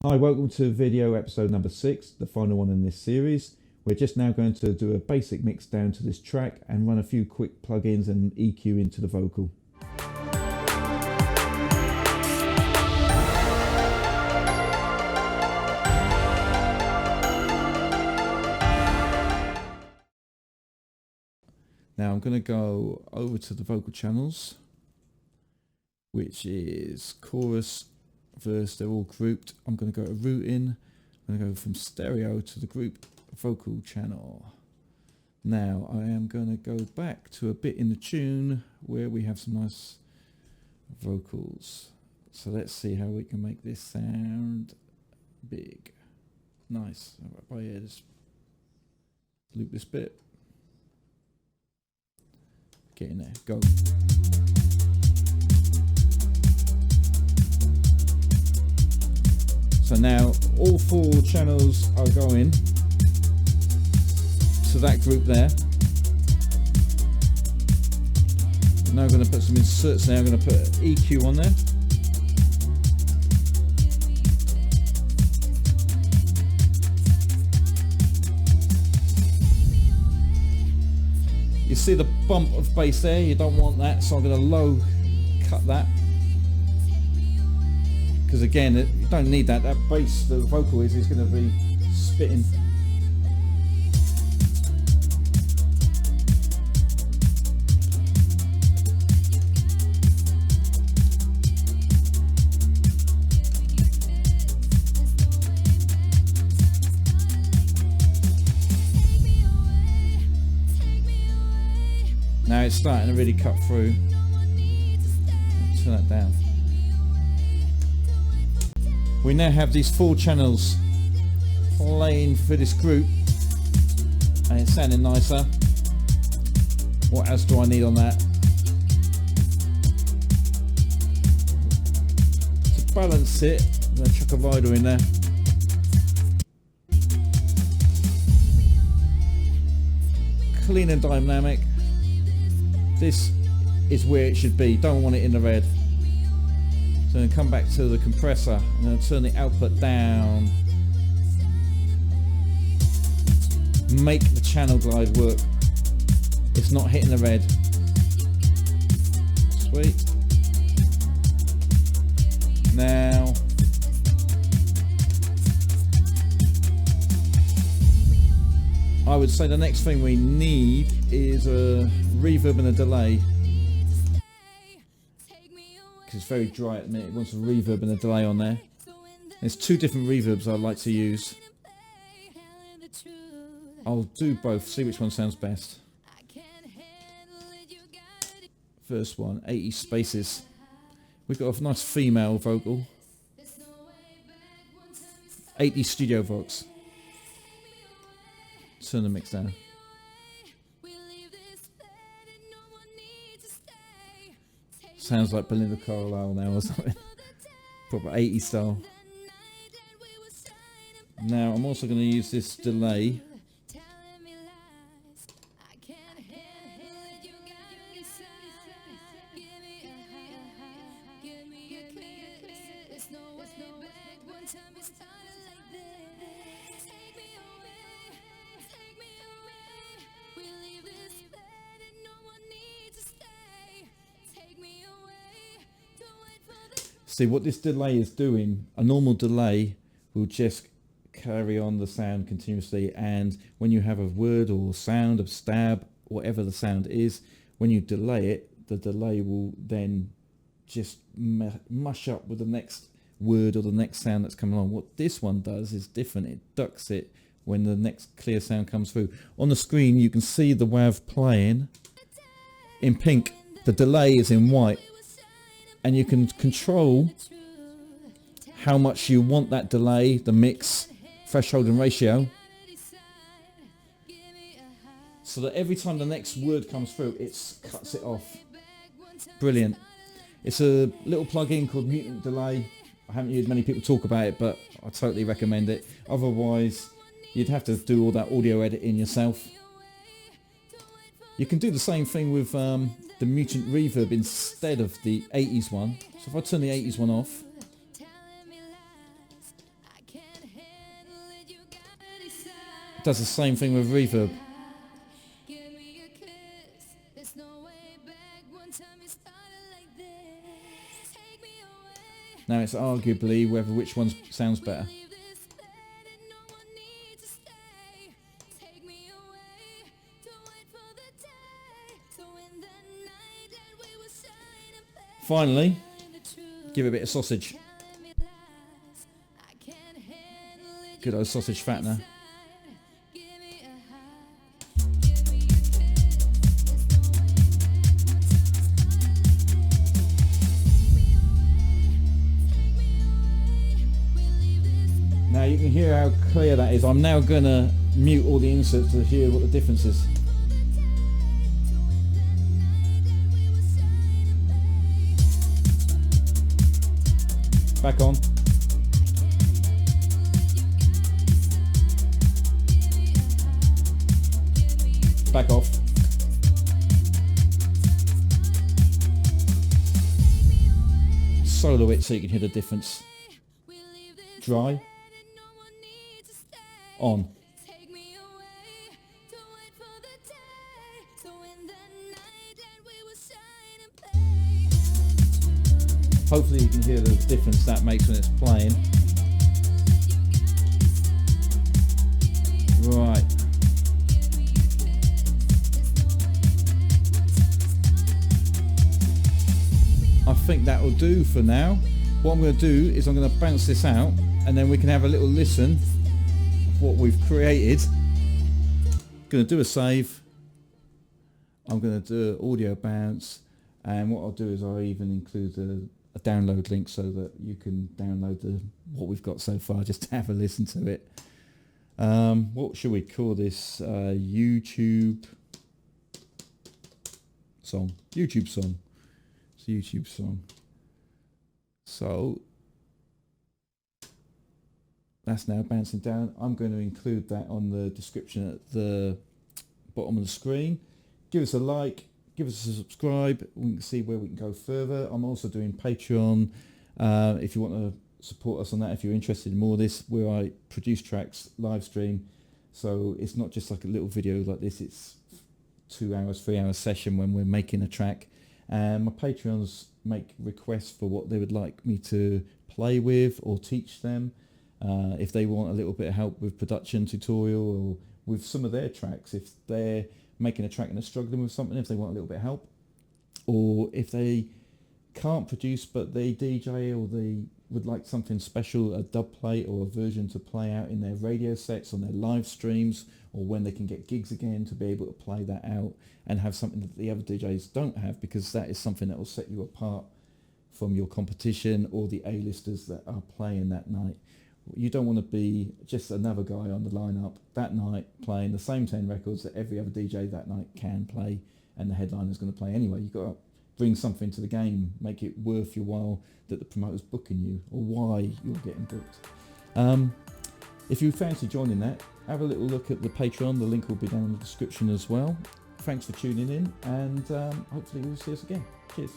Hi, welcome to video episode number 6, the final one in this series. We're just now going to do a basic mix down to this track and run a few quick plugins and EQ into the vocal. Now I'm going to go over to the vocal channels, which is chorus, verse, they're all grouped. I'm going to go to routing. I'm going to go from stereo to the group vocal channel. Now I am going to go back to a bit in the tune where we have some nice vocals. So let's see how we can make this sound big. Nice. All right, just loop this bit. Get in there. Go. So now all 4 channels are going to that group there. Now I'm going to put some inserts there. I'm going to put EQ on there. You see the bump of bass there, you don't want that, so I'm going to low cut that. Because again, you don't need that. That bass, the vocal is going to be spitting. Now it's starting to really cut through. I'll turn that down. We now have these 4 channels playing for this group and it's sounding nicer. What else do I need on that? To balance it, I'm going to chuck a rider in there. Clean and dynamic. This is where it should be. Don't want it in the red. So I'm going to come back to the compressor. I'm going to turn the output down. Make the channel glide work. It's not hitting the red. Sweet. Now I would say the next thing we need is a reverb and a delay. Because it's very dry at the minute. It wants a reverb and a delay on there. There's 2 different reverbs I like to use. I'll do both, see which one sounds best. First one, 80 spaces. We've got a nice female vocal. 80 studio vox. Turn the mix down. Sounds like Belinda Carlisle now or something. Proper 80s style. Now I'm also going to use this delay. See what this delay is doing, a normal delay will just carry on the sound continuously, and when you have a word or sound, a stab, whatever the sound is, when you delay it, the delay will then just mush up with the next word or the next sound that's coming along. What this one does is different. It ducks it when the next clear sound comes through. On the screen you can see the WAV playing in pink, the delay is in white. And you can control how much you want that delay, the mix, threshold and ratio. So that every time the next word comes through, it cuts it off. Brilliant. It's a little plugin called Mutant Delay. I haven't heard many people talk about it, but I totally recommend it. Otherwise, you'd have to do all that audio editing yourself. You can do the same thing with the mutant reverb instead of the 80s one. So if I turn the 80s one off, Does the same thing with reverb. Now it's arguably whether which one sounds better. Finally, give it a bit of sausage. Good old sausage fattener. Now you can hear how clear that is. I'm now going to mute all the inserts to hear what the difference is. Back on. Back off. Solo it so you can hear the difference. Dry. On. Hopefully you can hear the difference that makes when it's playing. Right. I think that will do for now. What I'm going to do is I'm going to bounce this out and then we can have a little listen of what we've created. Going to do a save. I'm going to do an audio bounce, and what I'll do is I'll even include a download link so that you can download what we've got so far just to have a listen to it. What should we call this? YouTube song. YouTube song. It's a YouTube song. So that's now bouncing down. I'm going to include that on the description at the bottom of the screen. Give us a like. Give us a subscribe. We can see where we can go further. I'm also doing Patreon. If you want to support us on that, if you're interested in more of this, where I produce tracks, live stream. So it's not just like a little video like this. It's 2 hours, 3 hour session when we're making a track. And my Patreons make requests for what they would like me to play with or teach them. If they want a little bit of help with production tutorial or with some of their tracks, if they're making a track and they're struggling with something, if they want a little bit of help, or if they can't produce but they DJ or they would like something special, a dub plate or a version to play out in their radio sets, on their live streams, or when they can get gigs again, to be able to play that out and have something that the other DJs don't have, because that is something that will set you apart from your competition or the A-listers that are playing that night. You don't want to be just another guy on the lineup that night playing the same 10 records that every other DJ that night can play and the headliner's going to play anyway. You've got to bring something to the game, make it worth your while that the promoter's booking you or why you're getting booked. If you fancy joining that, have a little look at the Patreon. The link will be down in the description as well. Thanks for tuning in, and hopefully you'll see us again. Cheers.